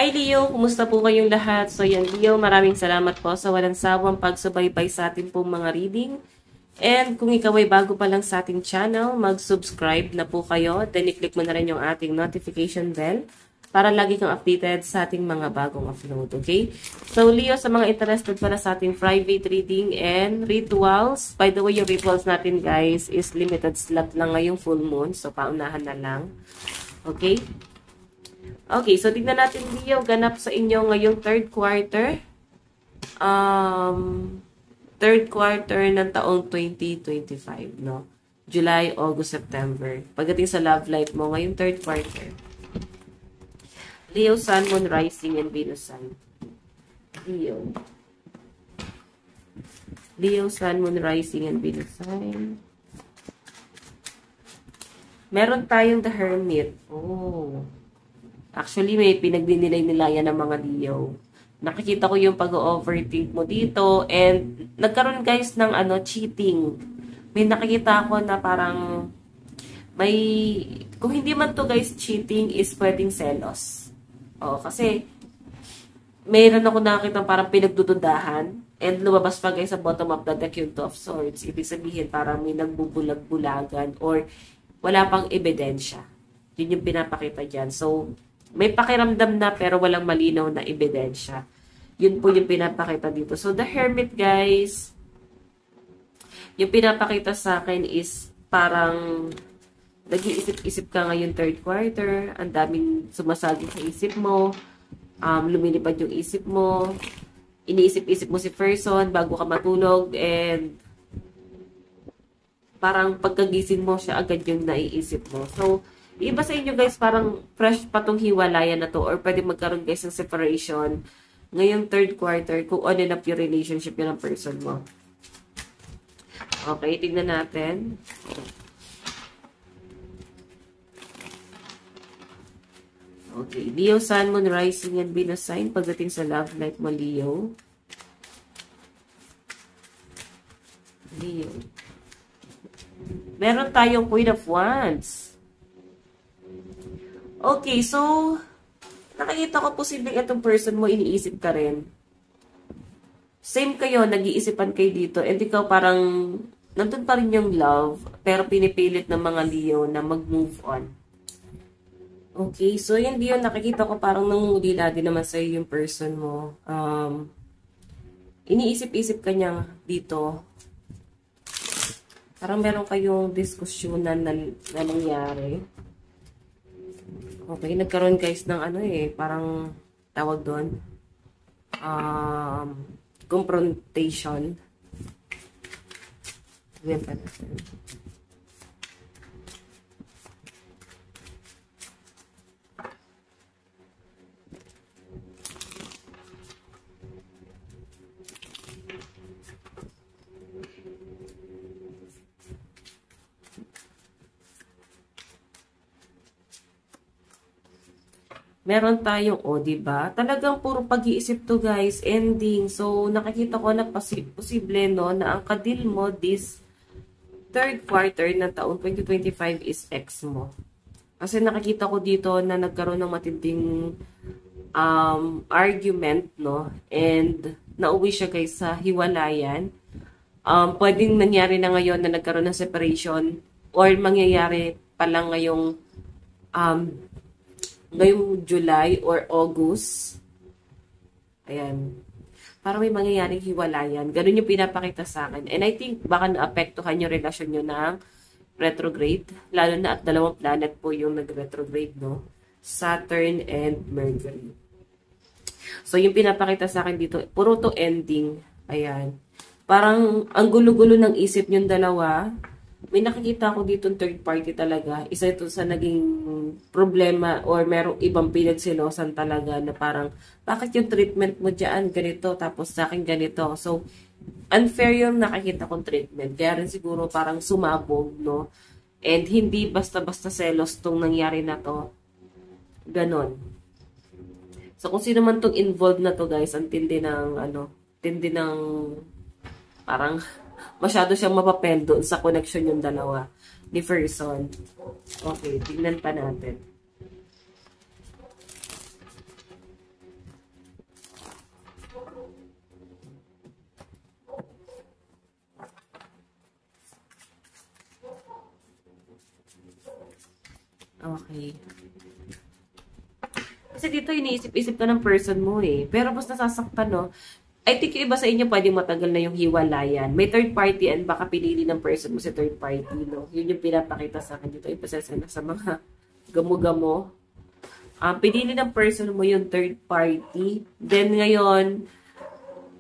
Hi Leo, kumusta po kayong lahat? So yan Leo, maraming salamat po sa walang sawang pagsubaybay sa ating pong mga reading. And kung ikaw ay bago pa lang sa ating channel, mag-subscribe na po kayo. Then i-click mo na rin yung ating notification bell para lagi kang updated sa ating mga bagong upload, okay? So Leo, sa mga interested pala sa ating private reading and rituals, by the way, yung rituals natin guys is limited slot lang ngayong full moon. So paunahan na lang, okay? Okay, so tignan natin Leo, ganap sa inyo ngayong third quarter. Third quarter ng taong 2025, no? July, August, September. Pagdating sa love life mo ngayong third quarter. Leo, Sun, Moon, Rising, and Venus Sign. Leo. Leo, Sun, Moon, Rising, and Venus Sign. Meron tayong The Hermit. Oh. Actually, may pinagdinilay-nilayan ng mga Leo. Nakikita ko yung pag-overthink mo dito. And nagkaroon guys ng cheating. May nakikita ako na parang may, kung hindi man to guys cheating, is pwedeng selos. Kasi mayroon ako nakikita parang pinagdududahan. And lumabas pa guys sa bottom of the deck yung Two of Swords. Ibig sabihin parang may nagbubulag-bulagan or wala pang ebidensya. Yun yung pinapakita dyan. So, may pakiramdam na pero walang malinaw na ebidensya. Yun po yung pinapakita dito. So, the Hermit, guys, yung pinapakita sa akin is parang nag-iisip-isip ka ngayon third quarter, ang daming sumasagi sa isip mo, lumilipad yung isip mo, iniisip-isip mo si person bago ka matulog, and parang pagkagising mo siya agad yung naiisip mo. So, iba sa inyo guys, parang fresh pa tong hiwalayan na to or pwede magkaroon guys ng separation ngayong third quarter kung on and up yung relationship yun ng person mo. Okay, tignan natin. Okay, Leo, Sun, Moon, Rising, and Venus Sign pagdating sa love life mo, Leo. Leo. Meron tayong Queen of Wands. Okay, so, nakikita ko posibleng itong person mo, iniisip ka rin. Same kayo, nag-iisipan kayo dito, and ikaw parang, nandun pa rin yung love, pero pinipilit ng mga Leo na mag-move on. Okay, so yung Leo, nakikita ko parang nangungulila din naman sa'yo yung person mo. Iniisip-isip ka niya dito. Parang meron kayong diskusyonan na nangyari. Okay, nagkaroon guys ng parang tawag doon, confrontation. Ganyan pa natin. Meron tayong, diba? Talagang puro pag-iisip to guys, ending. So, nakikita ko na posible, no, na ang kadil mo this third quarter ng taon 2025 is ex mo. Kasi nakikita ko dito na nagkaroon ng matinding argument, no, and nauwi siya guys sa hiwalayan. Pwedeng nangyari na ngayon na nagkaroon ng separation or mangyayari pa lang ngayong July or August. Ayan. Parang may mangyayaring hiwalayan. Ganun yung pinapakita sa akin. And I think baka naapektuhan yung relasyon nyo ng retrograde. Lalo na at dalawang planet po yung nag-retrograde, no? Saturn and Mercury. So, yung pinapakita sa akin dito, puro to ending. Ayan. Parang ang gulo-gulo ng isip yung dalawa. May nakikita ko dito third party talaga. Isa ito sa naging problema or merong ibang pinagsilosan talaga na parang, bakit yung treatment mo dyan ganito tapos sa akin ganito. So, unfair yung nakikita kong treatment. Kaya rin siguro parang sumabog, no? And hindi basta-basta selos tong nangyari na to. Ganon. So, kung sino man tong involved na to guys, ang tindi ng, tindi ng parang masyado siyang mapapel doon sa connection yung dalawa ni person. Okay, tingnan pa natin. Okay. Kasi dito, iniisip-isip ka ng person mo eh. Pero mas nasasaktan, no? I think yung iba sa inyo pwedeng matagal na yung hiwalayan. May third party and baka pinili ng person mo si third party, no? Yun yung pinapakita sa akin dito. Ipasasa na sa mga gamo-gamo. Pinili ng person mo yung third party. Then ngayon,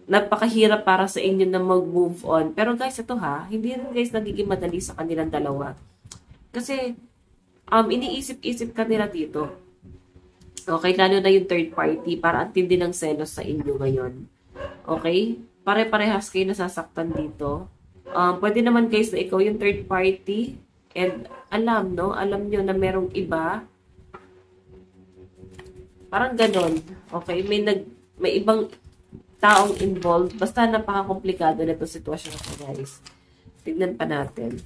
napakahirap para sa inyo na mag-move on. Pero guys, ito ha, hindi rin guys nagiging madali sa kanilang dalawa. Kasi, iniisip-isip ka nila dito. Okay, lalo na yung third party para antindi ng selos sa inyo ngayon. Okay? Pare-parehas kayo nasasaktan dito. Pwede naman guys na ikaw yung third party and alam, no? Alam nyo na merong iba. Parang ganon. Okay? May ibang taong involved. Basta napaka-komplikado na itong sitwasyon ko, guys. Tignan pa natin.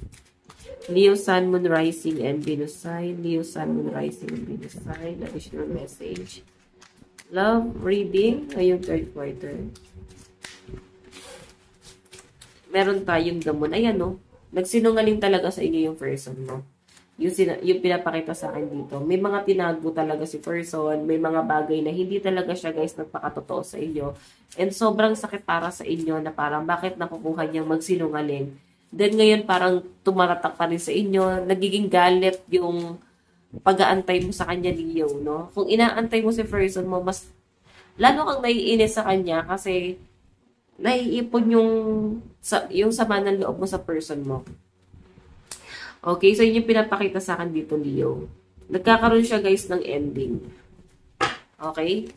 Leo, Sun, Moon, Rising, and Venus sign. Leo, Sun, Moon, Rising, and Venus sign. Additional message. Love reading ngayong third quarter. Meron tayong gamon. Ayan, no? Nagsinungaling talaga sa inyo yung person mo. Yung pinapakita sa akin dito. May mga tinago talaga si person. May mga bagay na hindi talaga siya, guys, nagpakatotoo sa inyo. And sobrang sakit para sa inyo na parang bakit nakukuha niyang magsinungaling. Then ngayon parang tumaratak pa rin sa inyo. Nagiging galit yung pag-aantay mo sa kanya, Leo, no? Kung inaantay mo si person mo, mas lalo kang naiinis sa kanya kasi naiipon yung sama ng loob mo sa person mo. Okay, so yun yung pinapakita sa akin dito, Leo. Nagkakaroon siya, guys, ng ending. Okay?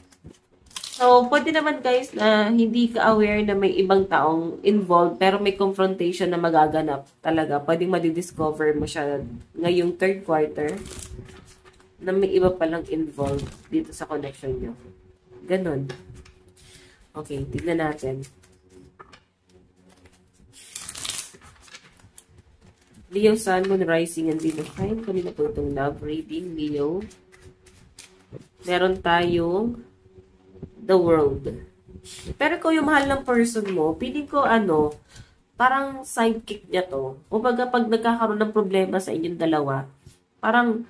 So, pwede naman, guys, na hindi ka aware na may ibang taong involved, pero may confrontation na magaganap talaga. Pwedeng madidiscover mo siya ngayong third quarter na may iba palang involved dito sa connection nyo. Ganon. Okay, tignan natin. Leo, Sun, Moon, Rising, and Venus sign. Kanina po itong love reading, Leo. Meron tayong The World. Pero kung yung mahal ng person mo, piling ko parang sidekick niya to. Kumbaga pag nagkakaroon ng problema sa inyong dalawa, parang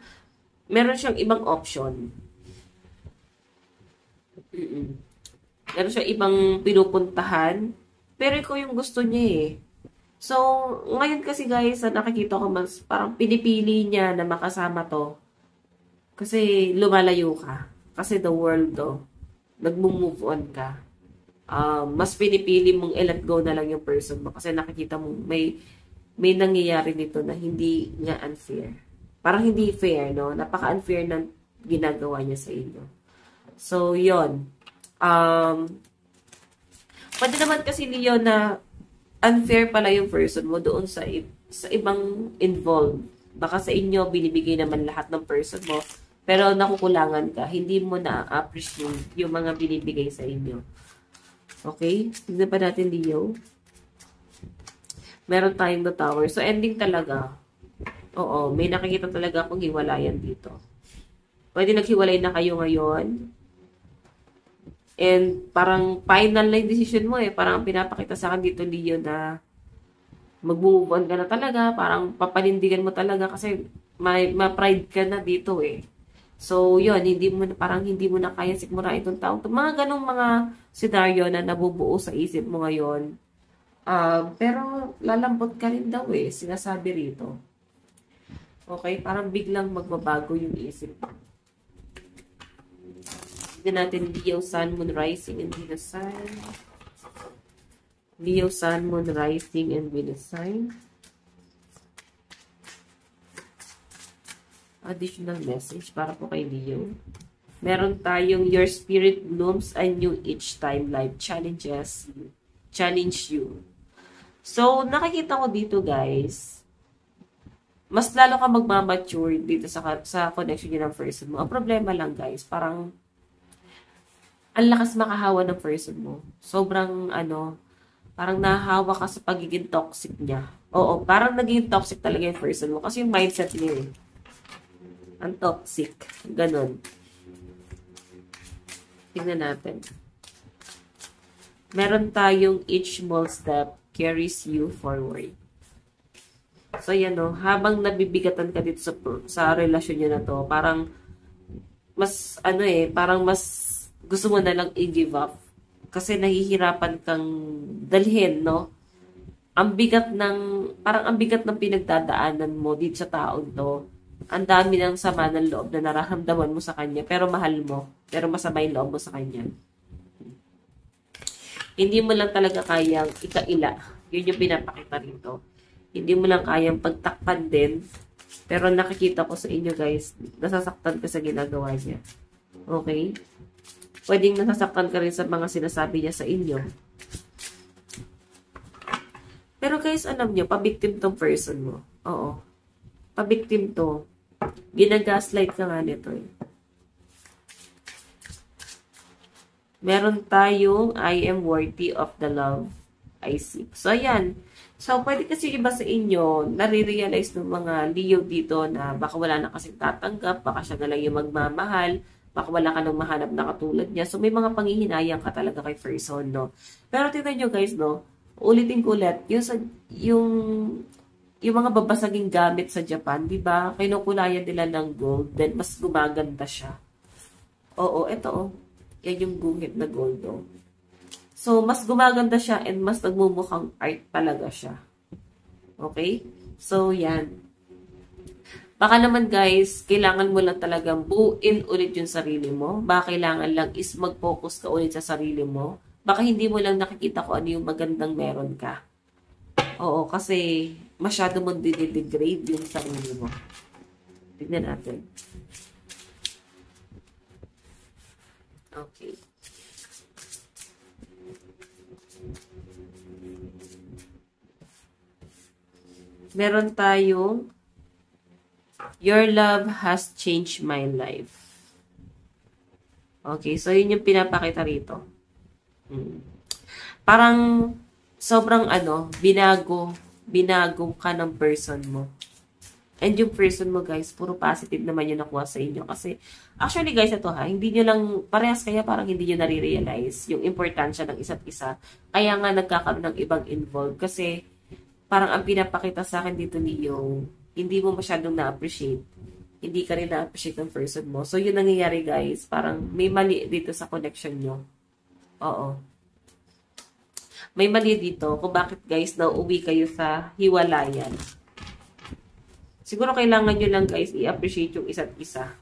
meron siyang ibang option. Meron siyang ibang pinupuntahan. Pero ikaw yung gusto niya eh. So, ngayon kasi guys, nakikita ko mas parang pinipili niya na makasama to. Kasi lumalayo ka. Kasi the world nagmo-move on ka. Mas pinipili mong i-let go na lang yung person mo. Kasi nakikita mo may nangyayari nito na hindi nga unfair. Parang hindi fair, no? Napaka-unfair na ginagawa niya sa inyo. So, yon. Pwede naman kasi, Leo, na unfair pala yung person mo doon sa ibang involved. Baka sa inyo, binibigay naman lahat ng person mo, pero nakukulangan ka. Hindi mo na-appreciate yung mga binibigay sa inyo. Okay? Tignan pa natin, Leo. Meron tayong the tower. So, ending talaga. Oo, may nakikita talaga akong hiwalayan dito. Pwede naghiwalay na kayo ngayon. And parang final na yung decision mo eh. Parang pinapakita sa akin dito, Leo, na mag-move on ka na talaga. Parang papanindigan mo talaga kasi ma-pride ka na dito eh. So, yun, parang hindi mo na kaya sikmura itong taong. Mga ganong mga scenario na nabubuo sa isip mo ngayon. Pero lalambot ka rin daw eh. Sinasabi rito. Okay? Parang biglang magbabago yung isip mo. Tignan natin Leo, Sun, Moon, Rising, and Venus sign. Leo, Sun, Moon, Rising, and Venus sign. Additional message para po kay Leo. Meron tayong your spirit blooms anew each time life challenge you. So, nakikita ko dito, guys, mas lalo ka magmamature dito sa connection niya ng person mo. Ang problema lang, guys, parang ang lakas makahawa ng person mo. Sobrang, parang nahahawa ka sa pagiging toxic niya. Oo, parang naging toxic talaga yung person mo. Kasi yung mindset niya eh. Ang toxic. Ganon. Tingnan natin. Meron tayong each small step carries you forward. So, yan no, habang nabibigatan ka dito sa relasyon nyo na to, parang mas, parang mas gusto mo na lang i-give up. Kasi nahihirapan kang dalhin, no? Parang ang bigat ng pinagdadaanan mo dito sa taon to. Ang dami ng sama ng loob na nararamdaman mo sa kanya, pero mahal mo. Pero masama yung loob mo sa kanya. Hindi mo lang talaga kayang ikaila. Yun yung pinapakita rito. Hindi mo lang kayang pagtakpan din. Pero nakikita ko sa inyo guys, nasasaktan ka sa ginagawa niya. Okay? Pwedeng nasasaktan ka rin sa mga sinasabi niya sa inyo. Pero guys, alam niyo, pabiktim tong person mo. Oo. Pabiktim to. Ginagaslight ka nga nito eh. Meron tayong I am worthy of the love I seek. So, ayan. So, pwede kasi iba sa inyo, nare-realize ng mga Leo dito na baka wala na kasing tatanggap, baka siya na lang yung magmamahal, baka wala ka nang mahanap na katulad niya. So, may mga panghihinayang ka talaga kay person, no? Pero tingnan nyo guys, no? Ulitin ko ulit, yung mga babasaging gamit sa Japan, di ba? Kinukulayan nila ng gold, then mas gumaganda siya. Oo, eto oh. Yan yung guhit na gold, oh. So, mas gumaganda siya and mas nagmumukhang art talaga siya. Okay? So, yan. Baka naman guys, kailangan mo lang talagang buuin ulit yung sarili mo. Baka kailangan lang is mag-focus ka ulit sa sarili mo. Baka hindi mo lang nakikita kung ano yung magandang meron ka. Oo, kasi masyado mo didegrade yung sarili mo. Tignan natin. Okay. Meron tayong Your love has changed my life. Okay, so yun yung pinapakita rito. Parang sobrang binago ka ng person mo. And yung person mo guys, puro positive naman yung nakuha sa inyo. Kasi, actually guys, ito hindi nyo lang, parehas kaya parang hindi nyo nare-realize yung importansya ng isa't isa. Kaya nga nagkakaroon ng ibang involved. Kasi, parang ang pinapakita sa akin dito niyo, hindi mo masyadong na-appreciate. Hindi ka rin na-appreciate ng person mo. So, yun nangyayari guys, parang may mali dito sa connection nyo. Oo. May mali dito kung bakit guys, nauuwi kayo sa hiwalayan. Siguro kailangan nyo lang guys i-appreciate yung isa't isa.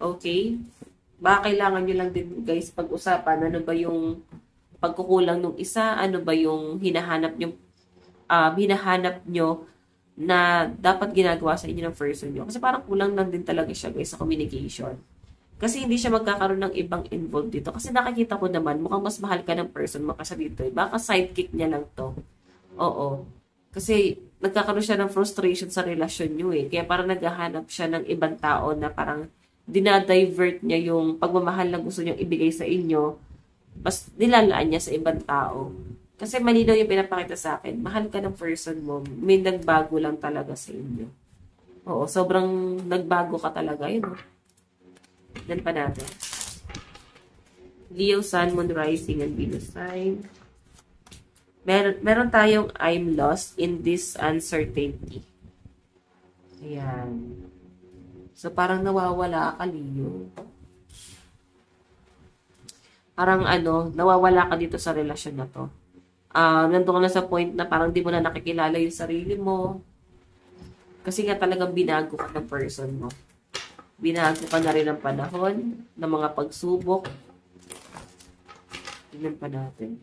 Okay? Baka kailangan nyo lang din guys pag-usapan ano ba yung pagkukulang ng isa, ano ba yung hinahanap nyo na dapat ginagawa sa inyo ng person nyo. Kasi parang kulang lang din talaga siya guys sa communication. Kasi hindi siya magkakaroon ng ibang involved dito. Kasi nakikita ko naman, mukhang mas mahal ka ng person mo kasi dito. Baka sidekick niya lang to. Oo. Kasi nagkakaroon siya ng frustration sa relasyon nyo eh. Kaya parang naghahanap siya ng ibang tao na parang dinadivert niya yung pagmamahal na gusto niyang ibigay sa inyo. Mas nilalaan niya sa ibang tao. Kasi malinaw yung pinapakita sa akin. Mahal ka ng person mo. May nagbago lang talaga sa inyo. Oo, sobrang nagbago ka talaga. Yun, oh. Tignan pa natin. Leo, Sun, Moon, Rising, and Venus sign. Meron tayong I'm lost in this uncertainty. Ayan. So, parang nawawala ka, Leo. Parang nawawala ka dito sa relasyon na to. Nandun ka na sa point na parang di mo na nakikilala yung sarili mo. Kasi nga talagang binago ka ng person mo. Binago ka na rin ng panahon, ng mga pagsubok. Tingnan pa natin.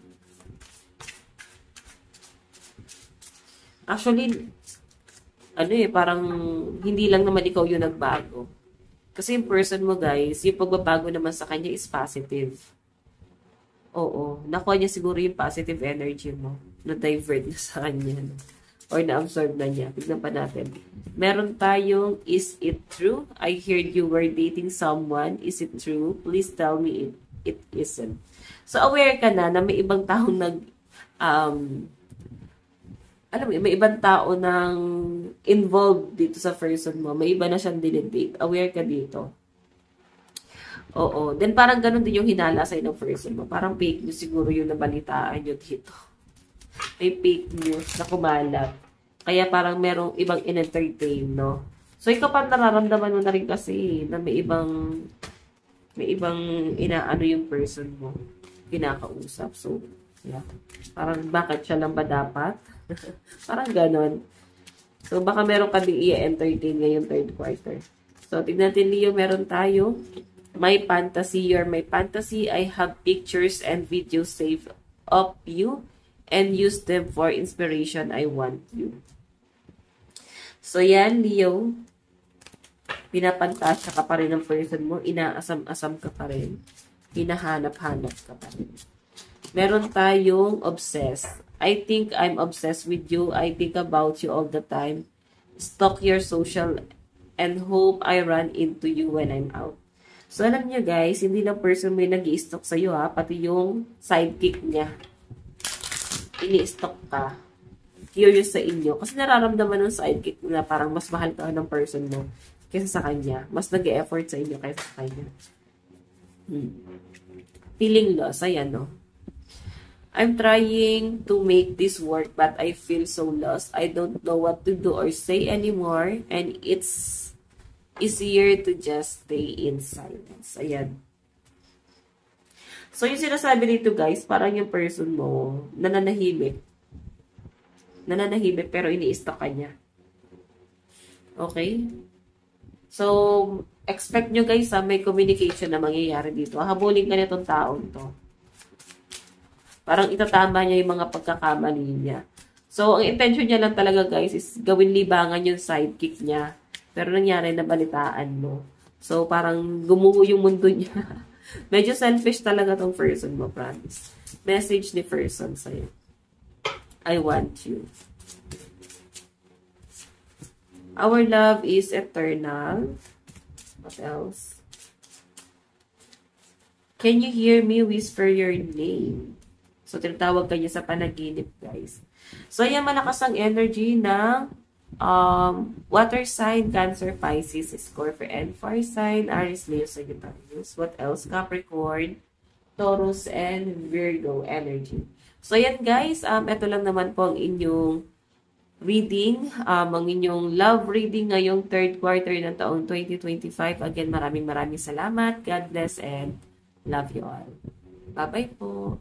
Actually, parang hindi lang naman ikaw yung nagbago. Kasi yung person mo guys, yung pagbabago naman sa kanya is positive. Oo. Nakuha niya siguro yung positive energy mo. Na-divert na sa kanya. Or na-absorb na niya. Tignan pa natin. Meron tayong, is it true? I heard you were dating someone. Is it true? Please tell me it isn't. So, aware ka na may ibang taong may ibang tao nang involved dito sa person mo. May iba na siyang dinidate. Aware ka dito. Oo. Then parang ganun din yung hinala sa'yo ng person mo. Parang fake news siguro yung nabalitaan nyo dito. May fake news na kumalat. Kaya parang merong ibang in-entertain, no? So, ikaw pa nararamdaman mo na rin kasi na may ibang inaano yung person mo, kinakausap. So, yeah. Parang bakit siya lang ba dapat? Parang ganon. So, baka meron ka din i-entertain ngayong third quarter. So, tignan natin, Leo, meron tayo. My fantasy, you're my fantasy. I have pictures and videos saved of you and use them for inspiration. I want you. So, yan, Leo. Pinapantasya ka pa rin ng person mo. Inaasam-asam ka pa rin. Hinahanap-hanap ka pa rin. Meron tayong obsessed. I think I'm obsessed with you. I think about you all the time. Stalk your social and hope I run into you when I'm out. So, alam niyo guys, hindi lang person may nag-i-stalk sa'yo ha, pati yung sidekick niya. Ini-stalk ka. Curious sa inyo. Kasi nararamdaman ng sidekick na parang mas mahal ka ng person mo kaysa sa kanya. Mas nag-e-effort sa inyo kaysa sa kanya. Feeling loss. Ayan, no? I'm trying to make this work but I feel so lost. I don't know what to do or say anymore and it's easier to just stay in silence. Ayan. So, yung sinasabi dito guys, parang yung person mo nananahimik. Nananahimik pero ini-stalk ka niya. Okay? So, expect nyo guys may communication na mangyayari dito. Habulin ka nitong taong to. Parang itatama niya yung mga pagkakamali niya. So, ang intention niya lang talaga guys is gawin libangan yung sidekick niya. Pero nangyari na balitaan mo. So, parang gumuho yung mundo niya. Medyo selfish talaga tong person mo, promise. Message ni person sa'yo. I want you. Our love is eternal. What else? Can you hear me whisper your name? So, tinatawag ka niya sa panaginip, guys. So, yan malakas ang energy ng water sign, Cancer, Pisces, Scorpio, and fire sign, Aries, Leo, Sagittarius. What else? Capricorn, Taurus, and Virgo energy. So, yan guys. Ito lang naman po ang inyong reading, ang inyong love reading ngayong third quarter ng taong 2025. Again, maraming salamat. God bless and love you all. Bye-bye po.